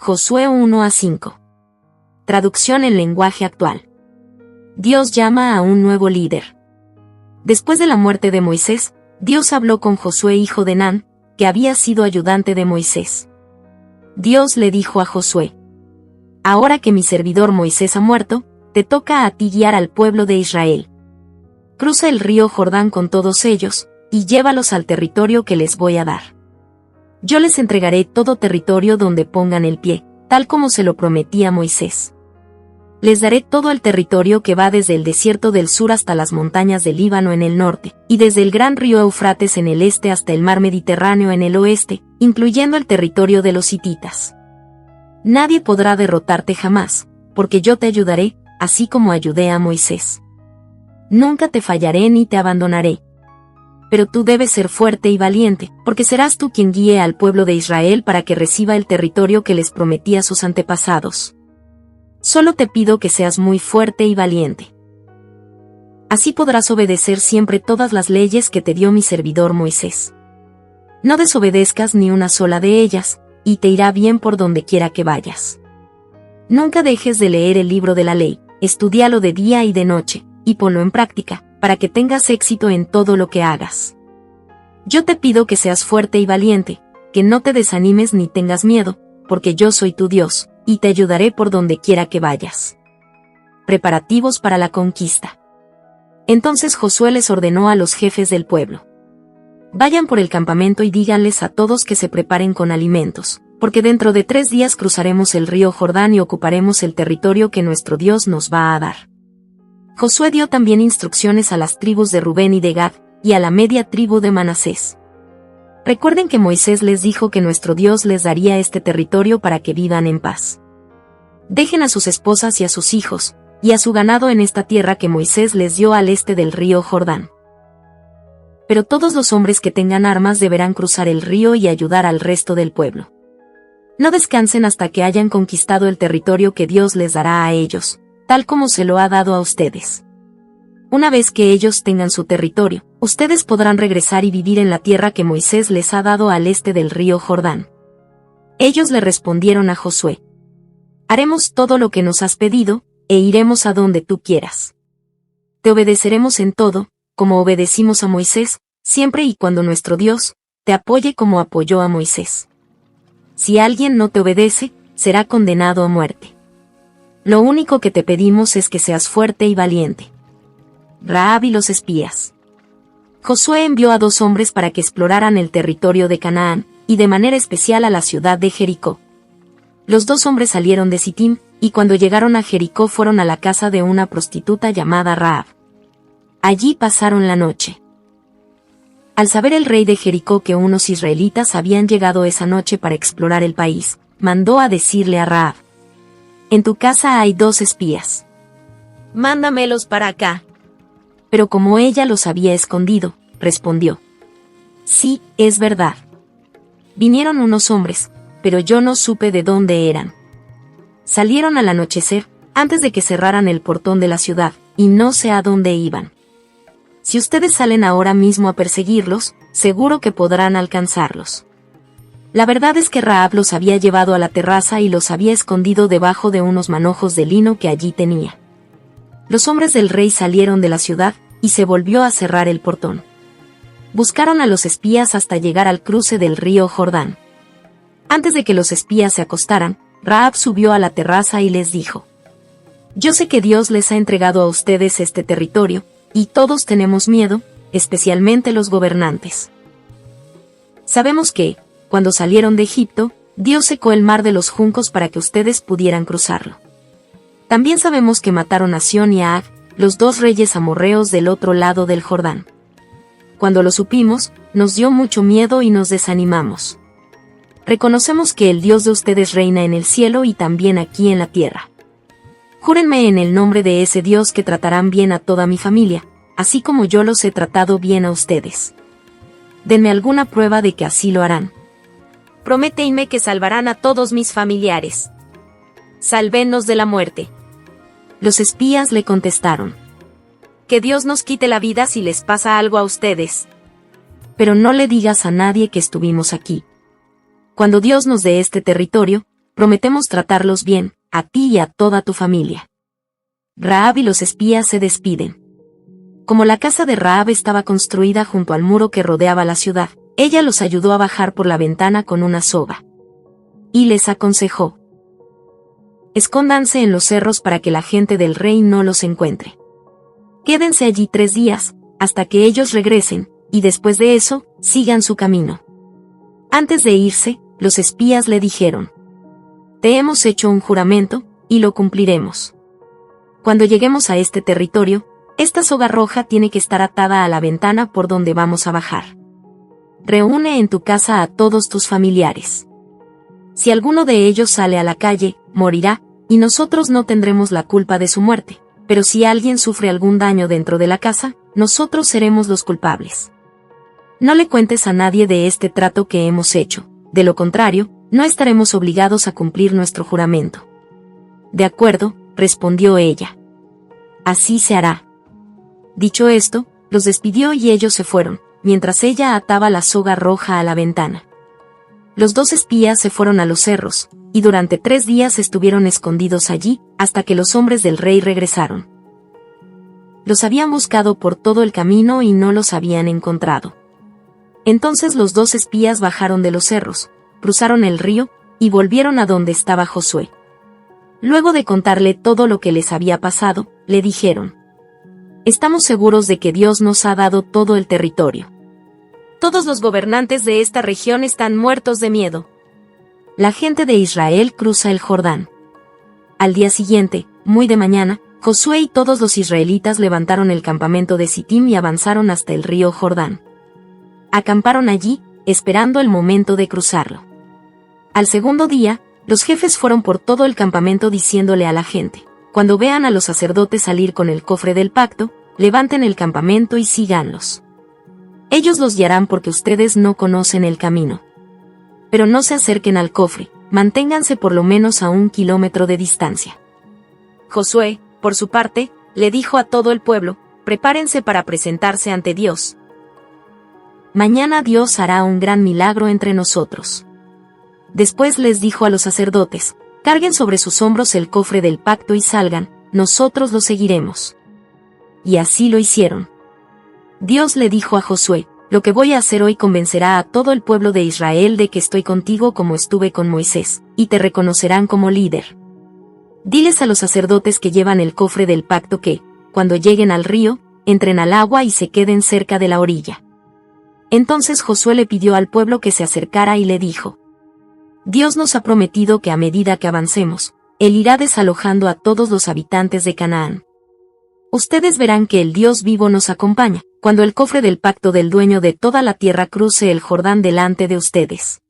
Josué 1-5. Traducción en lenguaje actual. Dios llama a un nuevo líder. Después de la muerte de Moisés, Dios habló con Josué hijo de Nun, que había sido ayudante de Moisés. Dios le dijo a Josué: ahora que mi servidor Moisés ha muerto, te toca a ti guiar al pueblo de Israel. Cruza el río Jordán con todos ellos, y llévalos al territorio que les voy a dar. Yo les entregaré todo territorio donde pongan el pie, tal como se lo prometí a Moisés. Les daré todo el territorio que va desde el desierto del sur hasta las montañas del Líbano en el norte, y desde el gran río Eufrates en el este hasta el mar Mediterráneo en el oeste, incluyendo el territorio de los hititas. Nadie podrá derrotarte jamás, porque yo te ayudaré, así como ayudé a Moisés. Nunca te fallaré ni te abandonaré. Pero tú debes ser fuerte y valiente, porque serás tú quien guíe al pueblo de Israel para que reciba el territorio que les prometí a sus antepasados. Solo te pido que seas muy fuerte y valiente. Así podrás obedecer siempre todas las leyes que te dio mi servidor Moisés. No desobedezcas ni una sola de ellas, y te irá bien por donde quiera que vayas. Nunca dejes de leer el libro de la ley, estúdialo de día y de noche, y ponlo en práctica, para que tengas éxito en todo lo que hagas. Yo te pido que seas fuerte y valiente, que no te desanimes ni tengas miedo, porque yo soy tu Dios, y te ayudaré por donde quiera que vayas. Preparativos para la conquista. Entonces Josué les ordenó a los jefes del pueblo: vayan por el campamento y díganles a todos que se preparen con alimentos, porque dentro de 3 días cruzaremos el río Jordán y ocuparemos el territorio que nuestro Dios nos va a dar. Josué dio también instrucciones a las tribus de Rubén y de Gad, y a la media tribu de Manasés. Recuerden que Moisés les dijo que nuestro Dios les daría este territorio para que vivan en paz. Dejen a sus esposas y a sus hijos, y a su ganado en esta tierra que Moisés les dio al este del río Jordán. Pero todos los hombres que tengan armas deberán cruzar el río y ayudar al resto del pueblo. No descansen hasta que hayan conquistado el territorio que Dios les dará a ellos, tal como se lo ha dado a ustedes. Una vez que ellos tengan su territorio, ustedes podrán regresar y vivir en la tierra que Moisés les ha dado al este del río Jordán. Ellos le respondieron a Josué: haremos todo lo que nos has pedido, e iremos a donde tú quieras. Te obedeceremos en todo, como obedecimos a Moisés, siempre y cuando nuestro Dios te apoye como apoyó a Moisés. Si alguien no te obedece, será condenado a muerte. Lo único que te pedimos es que seas fuerte y valiente. Rahab y los espías. Josué envió a 2 hombres para que exploraran el territorio de Canaán, y de manera especial a la ciudad de Jericó. Los 2 hombres salieron de Sitim, y cuando llegaron a Jericó fueron a la casa de una prostituta llamada Rahab. Allí pasaron la noche. Al saber el rey de Jericó que unos israelitas habían llegado esa noche para explorar el país, mandó a decirle a Rahab: en tu casa hay 2 espías. Mándamelos para acá. Pero como ella los había escondido, respondió: sí, es verdad. Vinieron unos hombres, pero yo no supe de dónde eran. Salieron al anochecer, antes de que cerraran el portón de la ciudad, y no sé a dónde iban. Si ustedes salen ahora mismo a perseguirlos, seguro que podrán alcanzarlos. La verdad es que Rahab los había llevado a la terraza y los había escondido debajo de unos manojos de lino que allí tenía. Los hombres del rey salieron de la ciudad, y se volvió a cerrar el portón. Buscaron a los espías hasta llegar al cruce del río Jordán. Antes de que los espías se acostaran, Rahab subió a la terraza y les dijo: yo sé que Dios les ha entregado a ustedes este territorio, y todos tenemos miedo, especialmente los gobernantes. Sabemos que, cuando salieron de Egipto, Dios secó el mar de los juncos para que ustedes pudieran cruzarlo. También sabemos que mataron a Sión y a Ag, los 2 reyes amorreos del otro lado del Jordán. Cuando lo supimos, nos dio mucho miedo y nos desanimamos. Reconocemos que el Dios de ustedes reina en el cielo y también aquí en la tierra. Júrenme en el nombre de ese Dios que tratarán bien a toda mi familia, así como yo los he tratado bien a ustedes. Denme alguna prueba de que así lo harán. Prométenme que salvarán a todos mis familiares. Sálvenos de la muerte. Los espías le contestaron: que Dios nos quite la vida si les pasa algo a ustedes. Pero no le digas a nadie que estuvimos aquí. Cuando Dios nos dé este territorio, prometemos tratarlos bien, a ti y a toda tu familia. Rahab y los espías se despiden. Como la casa de Rahab estaba construida junto al muro que rodeaba la ciudad, ella los ayudó a bajar por la ventana con una soga. Y les aconsejó: escóndanse en los cerros para que la gente del rey no los encuentre. Quédense allí 3 días, hasta que ellos regresen, y después de eso, sigan su camino. Antes de irse, los espías le dijeron: te hemos hecho un juramento, y lo cumpliremos. Cuando lleguemos a este territorio, esta soga roja tiene que estar atada a la ventana por donde vamos a bajar. Reúne en tu casa a todos tus familiares. Si alguno de ellos sale a la calle, morirá, y nosotros no tendremos la culpa de su muerte, pero si alguien sufre algún daño dentro de la casa, nosotros seremos los culpables. No le cuentes a nadie de este trato que hemos hecho, de lo contrario, no estaremos obligados a cumplir nuestro juramento. De acuerdo, respondió ella. Así se hará. Dicho esto, los despidió y ellos se fueron, mientras ella ataba la soga roja a la ventana. Los 2 espías se fueron a los cerros, y durante 3 días estuvieron escondidos allí, hasta que los hombres del rey regresaron. Los habían buscado por todo el camino y no los habían encontrado. Entonces los 2 espías bajaron de los cerros, cruzaron el río, y volvieron a donde estaba Josué. Luego de contarle todo lo que les había pasado, le dijeron: estamos seguros de que Dios nos ha dado todo el territorio. Todos los gobernantes de esta región están muertos de miedo. La gente de Israel cruza el Jordán. Al día siguiente, muy de mañana, Josué y todos los israelitas levantaron el campamento de Sitim y avanzaron hasta el río Jordán. Acamparon allí, esperando el momento de cruzarlo. Al segundo día, los jefes fueron por todo el campamento diciéndole a la gente: cuando vean a los sacerdotes salir con el cofre del pacto, levanten el campamento y síganlos. Ellos los guiarán porque ustedes no conocen el camino. Pero no se acerquen al cofre, manténganse por lo menos a 1 kilómetro de distancia. Josué, por su parte, le dijo a todo el pueblo: prepárense para presentarse ante Dios. Mañana Dios hará un gran milagro entre nosotros. Después les dijo a los sacerdotes: carguen sobre sus hombros el cofre del pacto y salgan, nosotros lo seguiremos. Y así lo hicieron. Dios le dijo a Josué: lo que voy a hacer hoy convencerá a todo el pueblo de Israel de que estoy contigo como estuve con Moisés, y te reconocerán como líder. Diles a los sacerdotes que llevan el cofre del pacto que, cuando lleguen al río, entren al agua y se queden cerca de la orilla. Entonces Josué le pidió al pueblo que se acercara y le dijo: Dios nos ha prometido que a medida que avancemos, Él irá desalojando a todos los habitantes de Canaán. Ustedes verán que el Dios vivo nos acompaña, cuando el cofre del pacto del dueño de toda la tierra cruce el Jordán delante de ustedes.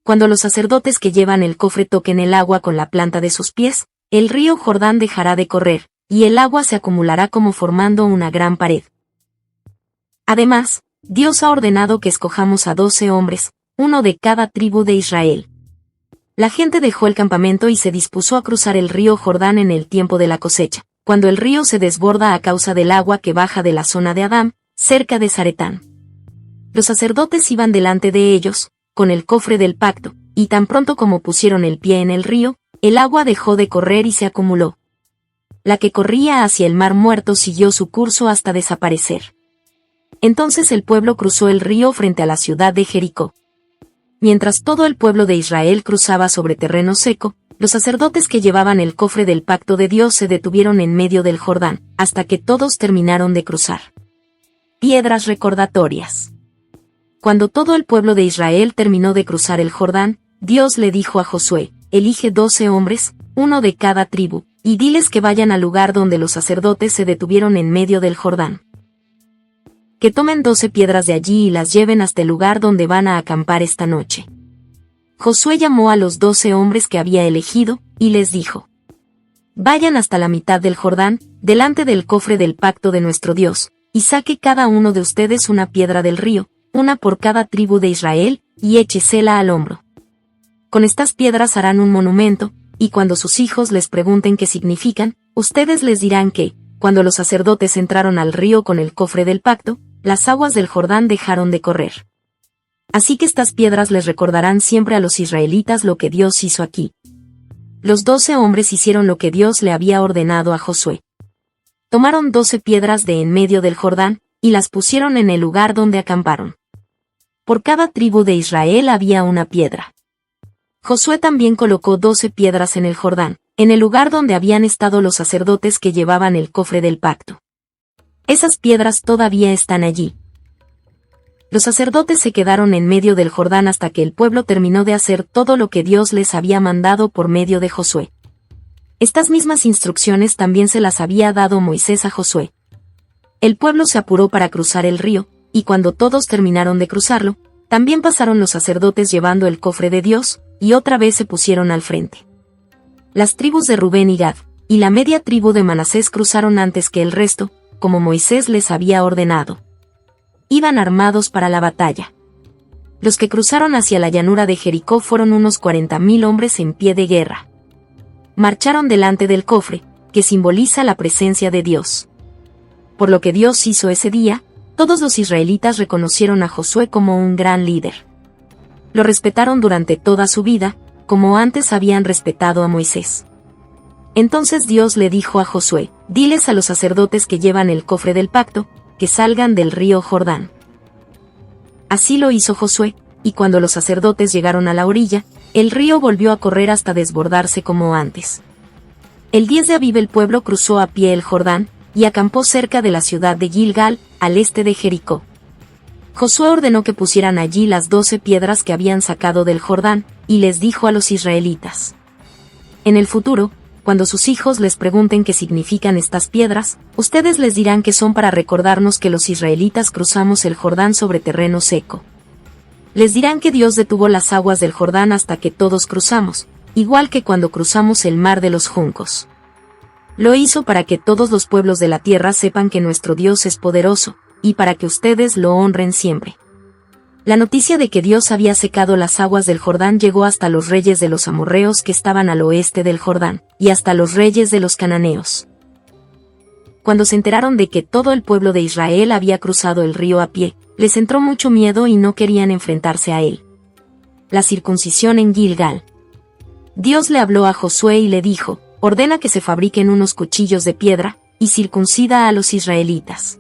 Cuando los sacerdotes que llevan el cofre toquen el agua con la planta de sus pies, el río Jordán dejará de correr, y el agua se acumulará como formando una gran pared. Además, Dios ha ordenado que escojamos a 12 hombres, uno de cada tribu de Israel. La gente dejó el campamento y se dispuso a cruzar el río Jordán en el tiempo de la cosecha, cuando el río se desborda a causa del agua que baja de la zona de Adám, cerca de Zaretán. Los sacerdotes iban delante de ellos, con el cofre del pacto, y tan pronto como pusieron el pie en el río, el agua dejó de correr y se acumuló. La que corría hacia el mar Muerto siguió su curso hasta desaparecer. Entonces el pueblo cruzó el río frente a la ciudad de Jericó. Mientras todo el pueblo de Israel cruzaba sobre terreno seco, los sacerdotes que llevaban el cofre del pacto de Dios se detuvieron en medio del Jordán, hasta que todos terminaron de cruzar. Piedras recordatorias. Cuando todo el pueblo de Israel terminó de cruzar el Jordán, Dios le dijo a Josué: elige 12 hombres, uno de cada tribu, y diles que vayan al lugar donde los sacerdotes se detuvieron en medio del Jordán. Que tomen 12 piedras de allí y las lleven hasta el lugar donde van a acampar esta noche. Josué llamó a los 12 hombres que había elegido, y les dijo: vayan hasta la mitad del Jordán, delante del cofre del pacto de nuestro Dios, y saque cada uno de ustedes una piedra del río, una por cada tribu de Israel, y échesela al hombro. Con estas piedras harán un monumento, y cuando sus hijos les pregunten qué significan, ustedes les dirán que, cuando los sacerdotes entraron al río con el cofre del pacto, las aguas del Jordán dejaron de correr. Así que estas piedras les recordarán siempre a los israelitas lo que Dios hizo aquí, Los 12 hombres hicieron lo que Dios le había ordenado a Josué. Tomaron 12 piedras de en medio del Jordán, y las pusieron en el lugar donde acamparon. Por cada tribu de Israel había una piedra. Josué también colocó 12 piedras en el Jordán, en el lugar donde habían estado los sacerdotes que llevaban el cofre del pacto. Esas piedras todavía están allí. Los sacerdotes se quedaron en medio del Jordán hasta que el pueblo terminó de hacer todo lo que Dios les había mandado por medio de Josué. Estas mismas instrucciones también se las había dado Moisés a Josué. El pueblo se apuró para cruzar el río, y cuando todos terminaron de cruzarlo, también pasaron los sacerdotes llevando el cofre de Dios, y otra vez se pusieron al frente. Las tribus de Rubén y Gad, y la media tribu de Manasés cruzaron antes que el resto, como Moisés les había ordenado. Iban armados para la batalla. Los que cruzaron hacia la llanura de Jericó fueron unos 40,000 hombres en pie de guerra. Marcharon delante del cofre, que simboliza la presencia de Dios. Por lo que Dios hizo ese día, todos los israelitas reconocieron a Josué como un gran líder. Lo respetaron durante toda su vida, como antes habían respetado a Moisés. Entonces Dios le dijo a Josué: diles a los sacerdotes que llevan el cofre del pacto, que salgan del río Jordán. Así lo hizo Josué, y cuando los sacerdotes llegaron a la orilla, el río volvió a correr hasta desbordarse como antes. El 10 de Abib el pueblo cruzó a pie el Jordán, y acampó cerca de la ciudad de Gilgal, al este de Jericó. Josué ordenó que pusieran allí las 12 piedras que habían sacado del Jordán, y les dijo a los israelitas: en el futuro, cuando sus hijos les pregunten qué significan estas piedras, ustedes les dirán que son para recordarnos que los israelitas cruzamos el Jordán sobre terreno seco. Les dirán que Dios detuvo las aguas del Jordán hasta que todos cruzamos, igual que cuando cruzamos el mar de los juncos. Lo hizo para que todos los pueblos de la tierra sepan que nuestro Dios es poderoso, y para que ustedes lo honren siempre. La noticia de que Dios había secado las aguas del Jordán llegó hasta los reyes de los amorreos que estaban al oeste del Jordán, y hasta los reyes de los cananeos. Cuando se enteraron de que todo el pueblo de Israel había cruzado el río a pie, les entró mucho miedo y no querían enfrentarse a él. La circuncisión en Gilgal. Dios le habló a Josué y le dijo: ordena que se fabriquen unos cuchillos de piedra, y circuncida a los israelitas.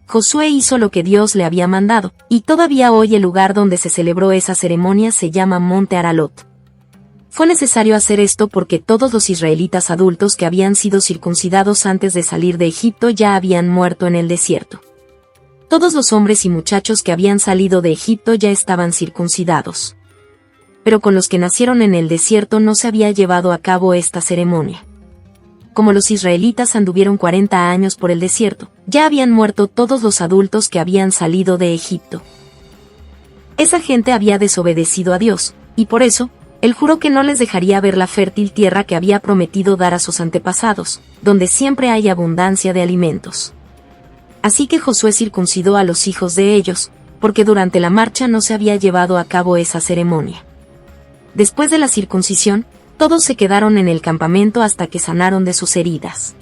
Josué hizo lo que Dios le había mandado, y todavía hoy el lugar donde se celebró esa ceremonia se llama Monte Aralot. Fue necesario hacer esto porque todos los israelitas adultos que habían sido circuncidados antes de salir de Egipto ya habían muerto en el desierto. Todos los hombres y muchachos que habían salido de Egipto ya estaban circuncidados. Pero con los que nacieron en el desierto no se había llevado a cabo esta ceremonia. Como los israelitas anduvieron 40 años por el desierto, ya habían muerto todos los adultos que habían salido de Egipto. Esa gente había desobedecido a Dios, y por eso, Él juró que no les dejaría ver la fértil tierra que había prometido dar a sus antepasados, donde siempre hay abundancia de alimentos. Así que Josué circuncidó a los hijos de ellos, porque durante la marcha no se había llevado a cabo esa ceremonia. Después de la circuncisión, todos se quedaron en el campamento hasta que sanaron de sus heridas.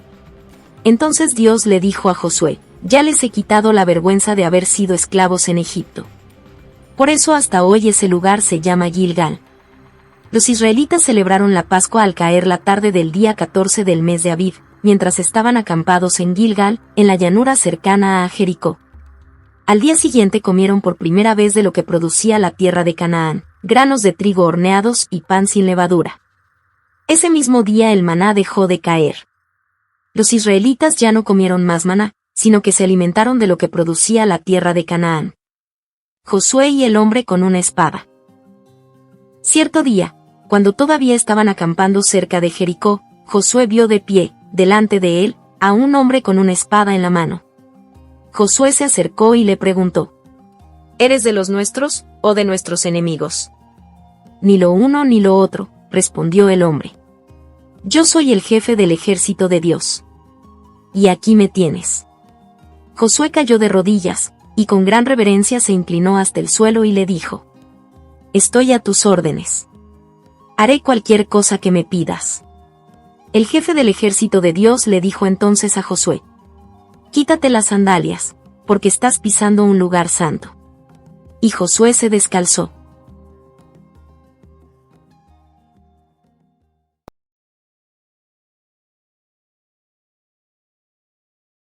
Entonces Dios le dijo a Josué: ya les he quitado la vergüenza de haber sido esclavos en Egipto. Por eso hasta hoy ese lugar se llama Gilgal. Los israelitas celebraron la Pascua al caer la tarde del día 14 del mes de Abib, mientras estaban acampados en Gilgal, en la llanura cercana a Jericó. Al día siguiente comieron por primera vez de lo que producía la tierra de Canaán: granos de trigo horneados y pan sin levadura. Ese mismo día el maná dejó de caer. Los israelitas ya no comieron más maná, sino que se alimentaron de lo que producía la tierra de Canaán. Josué y el hombre con una espada. Cierto día, cuando todavía estaban acampando cerca de Jericó, Josué vio de pie, delante de él, a un hombre con una espada en la mano. Josué se acercó y le preguntó: ¿eres de los nuestros, o de nuestros enemigos? Ni lo uno ni lo otro, respondió el hombre. Yo soy el jefe del ejército de Dios. Y aquí me tienes. Josué cayó de rodillas, y con gran reverencia se inclinó hasta el suelo y le dijo: estoy a tus órdenes. Haré cualquier cosa que me pidas. El jefe del ejército de Dios le dijo entonces a Josué: quítate las sandalias, porque estás pisando un lugar santo. Y Josué se descalzó.